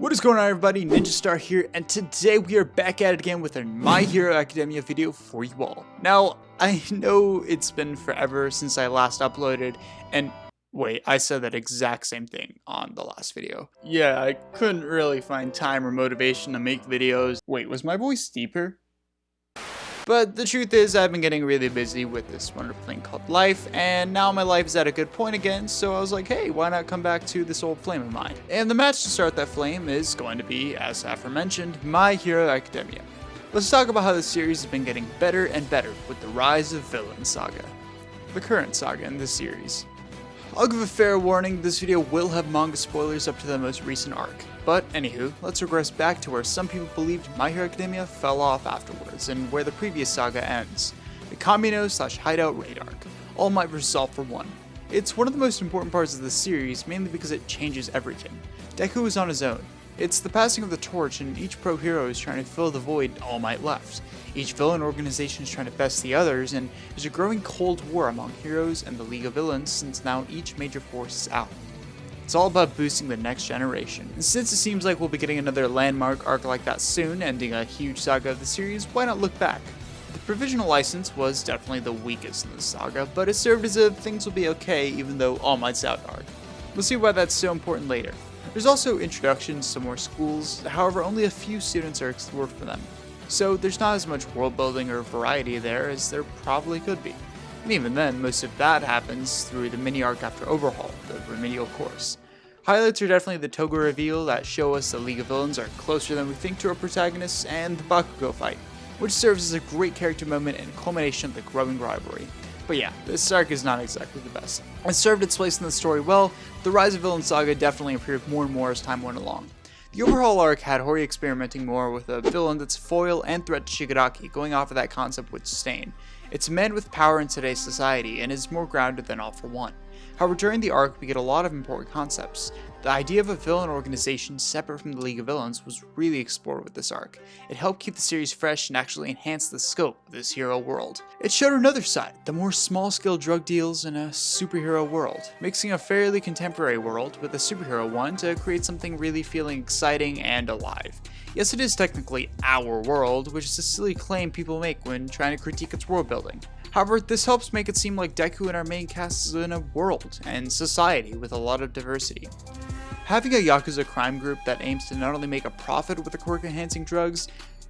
What is going on, everybody? Ninja Star here, and today we are back at it again with a My Hero Academia video for you all. Now, I know it's been forever since I last uploaded, and wait, I said that exact same thing on the last video. Yeah, I couldn't really find time or motivation to make videos. Wait, was my voice deeper? But the truth is, I've been getting really busy with this wonderful thing called life, and now my life is at a good point again, so I was like, hey, why not come back to this old flame of mine? And the match to start that flame is going to be, as aforementioned, My Hero Academia. Let's talk about how the series has been getting better and better with the rise of Villain Saga, the current saga in this series. I'll give a fair warning, this video will have manga spoilers up to the most recent arc. But anywho, let's regress back to where some people believed My Hero Academia fell off afterwards, and where the previous saga ends. The Kamino/Hideout Raid arc, All Might vs. All for One. It's one of the most important parts of the series, mainly because it changes everything. Deku is on his own. It's the passing of the torch, and each pro hero is trying to fill the void All Might left. Each villain organization is trying to best the others, and there's a growing cold war among heroes and the League of Villains since now each major force is out. It's all about boosting the next generation. And since it seems like we'll be getting another landmark arc like that soon, ending a huge saga of the series, why not look back? The provisional license was definitely the weakest in the saga, but it served as a things will be okay even though All Might's out arc. We'll see why that's so important later. There's also introductions to more schools, however only a few students are explored for them. So there's not as much world building or variety there as there probably could be. And even then, most of that happens through the mini arc after Overhaul, the remedial course. Highlights are definitely the Toga reveal that show us the League of Villains are closer than we think to our protagonists, and the Bakugo fight, which serves as a great character moment and culmination of the growing rivalry. But yeah, this arc is not exactly the best. It served its place in the story well, but the Rise of Villain Saga definitely improved more and more as time went along. The Overhaul arc had Hori experimenting more with a villain that's foil and threat to Shigaraki, going off of that concept with Stain. It's a man with power in today's society and is more grounded than All for One. However, during the arc we get a lot of important concepts. The idea of a villain organization separate from the League of Villains was really explored with this arc. It helped keep the series fresh and actually enhance the scope of this hero world. It showed another side, the more small-scale drug deals in a superhero world, mixing a fairly contemporary world with a superhero one to create something really feeling exciting and alive. Yes, it is technically our world, which is a silly claim people make when trying to critique its world building. However, this helps make it seem like Deku and our main cast is in a world and society with a lot of diversity. Having a Yakuza crime group that aims to not only make a profit with the quirk-enhancing drugs,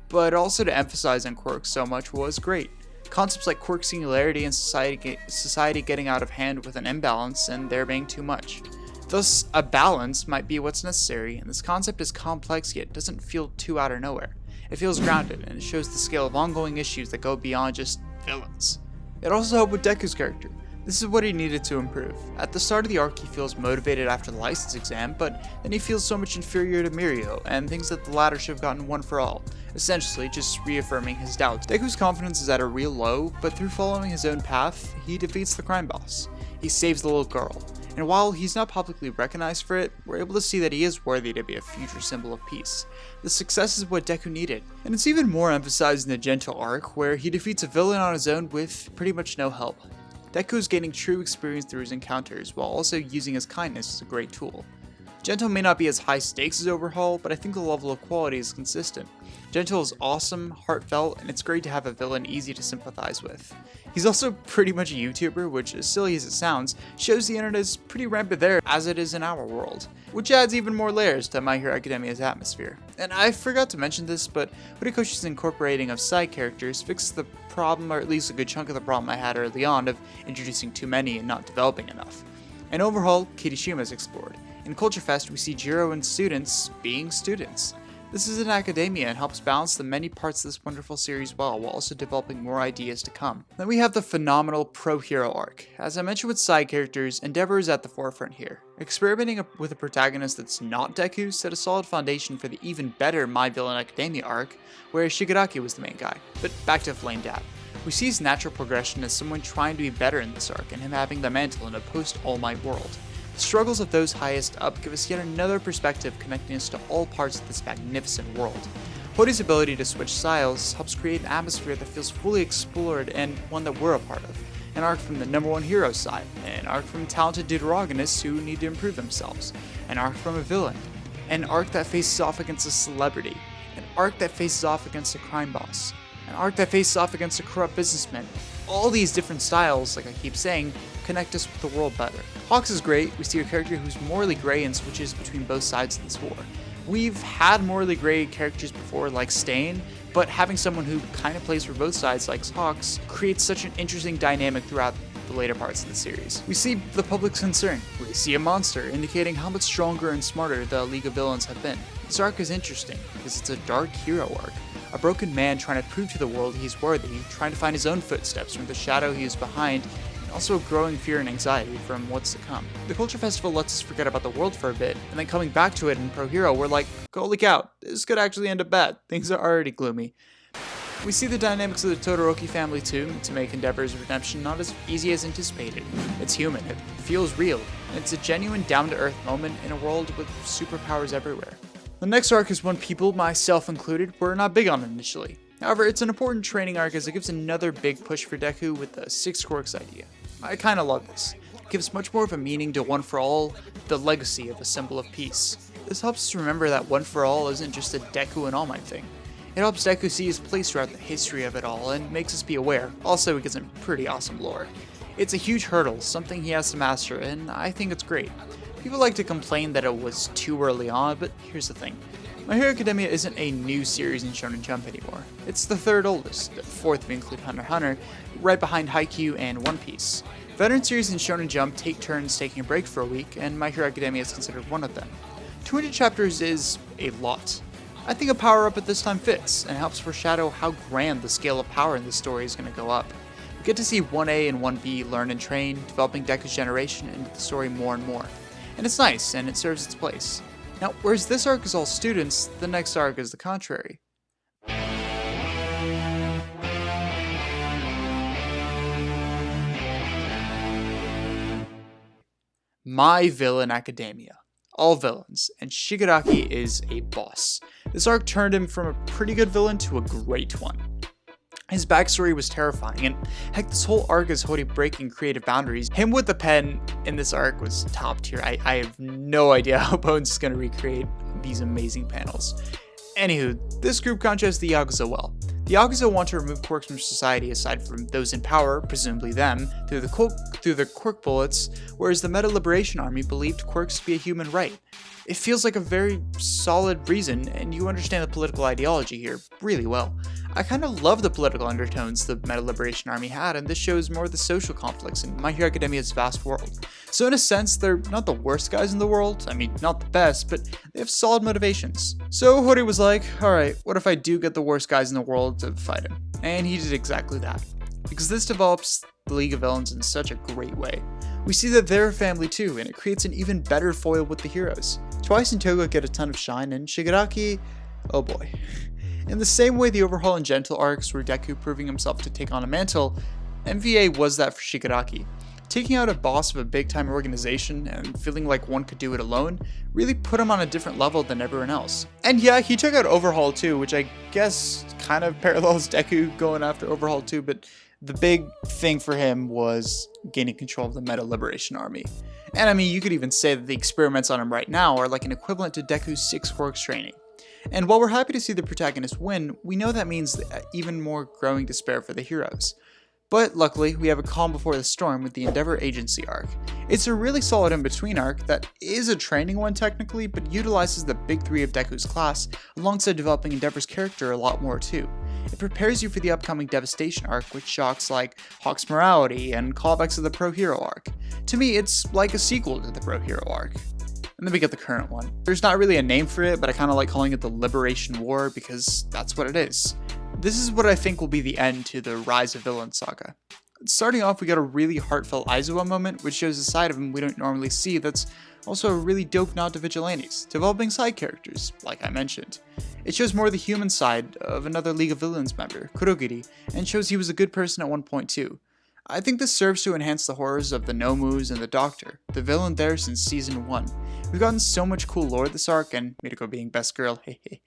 but also to emphasize on quirks so much was great. Concepts like quirk singularity and society getting out of hand with an imbalance and there being too much. Thus, a balance might be what's necessary, and this concept is complex yet doesn't feel too out of nowhere. It feels grounded, and it shows the scale of ongoing issues that go beyond just villains. It also helped with Deku's character. This is what he needed to improve. At the start of the arc he feels motivated after the license exam, but then he feels so much inferior to Mirio, and thinks that the latter should have gotten one for all, essentially just reaffirming his doubts. Deku's confidence is at a real low, but through following his own path, he defeats the crime boss. He saves the little girl, and while he's not publicly recognized for it, we're able to see that he is worthy to be a future symbol of peace. The success is what Deku needed, and it's even more emphasized in the Gentle arc, where he defeats a villain on his own with pretty much no help. Deku is gaining true experience through his encounters, while also using his kindness as a great tool. Gentle may not be as high stakes as Overhaul, but I think the level of quality is consistent. Gentle is awesome, heartfelt, and it's great to have a villain easy to sympathize with. He's also pretty much a YouTuber, which, as silly as it sounds, shows the internet is pretty rampant there as it is in our world, which adds even more layers to My Hero Academia's atmosphere. And I forgot to mention this, but Horikoshi's incorporating of side characters fixed the problem, or at least a good chunk of the problem I had early on of introducing too many and not developing enough. In Overhaul, Kirishima is explored. In Culture Fest, we see Jiro and students being students. This is an academia and helps balance the many parts of this wonderful series well, while also developing more ideas to come. Then we have the phenomenal Pro Hero arc. As I mentioned with side characters, Endeavor is at the forefront here. Experimenting with a protagonist that's not Deku set a solid foundation for the even better My Villain Academia arc, where Shigaraki was the main guy. But back to Flame Dad. We see his natural progression as someone trying to be better in this arc, and him having the mantle in a post-All Might world. The struggles of those highest up give us yet another perspective connecting us to all parts of this magnificent world. Hori's ability to switch styles helps create an atmosphere that feels fully explored and one that we're a part of. An arc from the #1 hero side, an arc from talented deuterogonists who need to improve themselves, an arc from a villain, an arc that faces off against a celebrity, an arc that faces off against a crime boss, an arc that faces off against a corrupt businessman. All these different styles, like I keep saying, connect us with the world better. Hawks is great. We see a character who's morally gray and switches between both sides of this war. We've had morally gray characters before like Stain, but having someone who kind of plays for both sides like Hawks creates such an interesting dynamic throughout the later parts of the series. We see the public's concern. We see a monster, indicating how much stronger and smarter the League of Villains have been. This arc is interesting because it's a dark hero arc. A broken man trying to prove to the world he's worthy, trying to find his own footsteps from the shadow he was behind, and also growing fear and anxiety from what's to come. The Culture Festival lets us forget about the world for a bit, and then coming back to it in Pro Hero, we're like, holy cow, this could actually end up bad. Things are already gloomy. We see the dynamics of the Todoroki family too, to make Endeavor's redemption not as easy as anticipated. It's human, it feels real, and it's a genuine down-to-earth moment in a world with superpowers everywhere. The next arc is one people, myself included, were not big on initially. However, it's an important training arc as it gives another big push for Deku with the 6 quirks idea. I kinda love this. It gives much more of a meaning to One for All, the legacy of a symbol of peace. This helps us remember that One for All isn't just a Deku and All Might thing. It helps Deku see his place throughout the history of it all and makes us be aware. Also, it gives him pretty awesome lore. It's a huge hurdle, something he has to master, and I think it's great. People like to complain that it was too early on, but here's the thing. My Hero Academia isn't a new series in Shonen Jump anymore. It's the 3rd oldest, the 4th if we include Hunter x Hunter, right behind Haikyuu and One Piece. Veteran series in Shonen Jump take turns taking a break for a week, and My Hero Academia is considered one of them. 200 chapters is a lot. I think a power-up at this time fits, and helps foreshadow how grand the scale of power in this story is going to go up. We get to see 1A and 1B learn and train, developing Deku's generation into the story more and more. And it's nice, and it serves its place. Now, whereas this arc is all students, the next arc is the contrary. My Villain Academia. All villains, and Shigaraki is a boss. This arc turned him from a pretty good villain to a great one. His backstory was terrifying, and heck, this whole arc is Hori breaking creative boundaries. Him with the pen in this arc was top tier. I have no idea how Bones is going to recreate these amazing panels. Anywho, this group contrasts the Yakuza well. The Yakuza want to remove quirks from society aside from those in power, presumably them, through the quirk bullets, whereas the Meta Liberation Army believed quirks to be a human right. It feels like a very solid reason, and you understand the political ideology here really well. I kind of love the political undertones the Meta Liberation Army had, and this shows more of the social conflicts in My Hero Academia's vast world. So in a sense, they're not the worst guys in the world, I mean, not the best, but they have solid motivations. So Hori was like, alright, what if I do get the worst guys in the world to fight him? And he did exactly that. Because this develops the League of Villains in such a great way. We see that they're a family too, and it creates an even better foil with the heroes. Twice and Toga get a ton of shine, and Shigaraki, oh boy. In the same way the Overhaul and Gentle arcs were Deku proving himself to take on a mantle, MVA was that for Shigaraki. Taking out a boss of a big-time organization and feeling like one could do it alone really put him on a different level than everyone else. And yeah, he took out Overhaul too, which I guess kind of parallels Deku going after Overhaul too, but the big thing for him was gaining control of the Meta Liberation Army. And I mean, you could even say that the experiments on him right now are like an equivalent to Deku's 6 quirks training. And while we're happy to see the protagonist win, we know that means even more growing despair for the heroes. But luckily, we have a calm before the storm with the Endeavor Agency arc. It's a really solid in-between arc that is a training one technically, but utilizes the big 3 of Deku's class, alongside developing Endeavor's character a lot more too. It prepares you for the upcoming Devastation arc with shocks like Hawk's morality and callbacks of the Pro Hero arc. To me, it's like a sequel to the Pro Hero arc. And then we get the current one. There's not really a name for it, but I kind of like calling it the Liberation War because that's what it is. This is what I think will be the end to the Rise of Villain saga. Starting off, we got a really heartfelt Aizawa moment, which shows a side of him we don't normally see that's also a really dope nod to vigilantes, developing side characters, like I mentioned. It shows more of the human side of another League of Villains member, Kurogiri, and shows he was a good person at one point too. I think this serves to enhance the horrors of the Nomus and the Doctor, the villain there since season 1. We've gotten so much cool lore this arc, and Mitoko being best girl, hehe.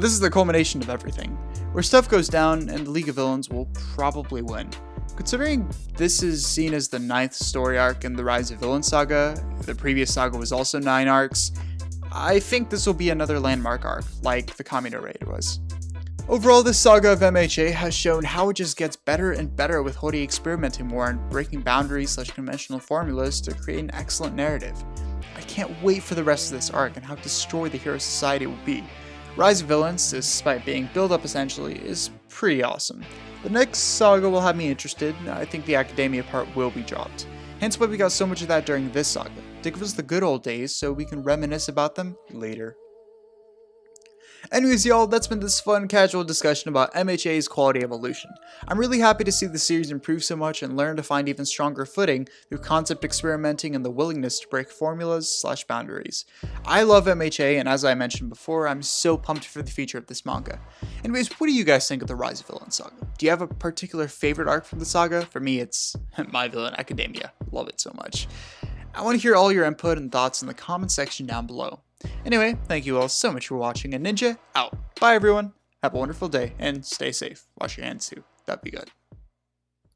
This is the culmination of everything, where stuff goes down and the League of Villains will probably win. Considering this is seen as the 9th story arc in the Rise of Villain saga, the previous saga was also 9 arcs, I think this will be another landmark arc, like the Kamino raid was. Overall, this saga of MHA has shown how it just gets better and better with Hori experimenting more and breaking boundaries / conventional formulas to create an excellent narrative. I can't wait for the rest of this arc and how destroyed the hero society will be. Rise of Villains, despite being built up essentially, is pretty awesome. The next saga will have me interested. I think the academia part will be dropped. Hence why we got so much of that during this saga, to give us the good old days so we can reminisce about them later. Anyways, y'all, that's been this fun, casual discussion about MHA's quality evolution. I'm really happy to see the series improve so much and learn to find even stronger footing through concept experimenting and the willingness to break formulas / boundaries. I love MHA, and as I mentioned before, I'm so pumped for the future of this manga. Anyways, what do you guys think of the Rise of Villain saga? Do you have a particular favorite arc from the saga? For me, it's My Villain Academia. Love it so much. I want to hear all your input and thoughts in the comment section down below. Anyway, thank you all so much for watching, and Ninja out. Bye everyone. Have a wonderful day and stay safe. Wash your hands too. That'd be good.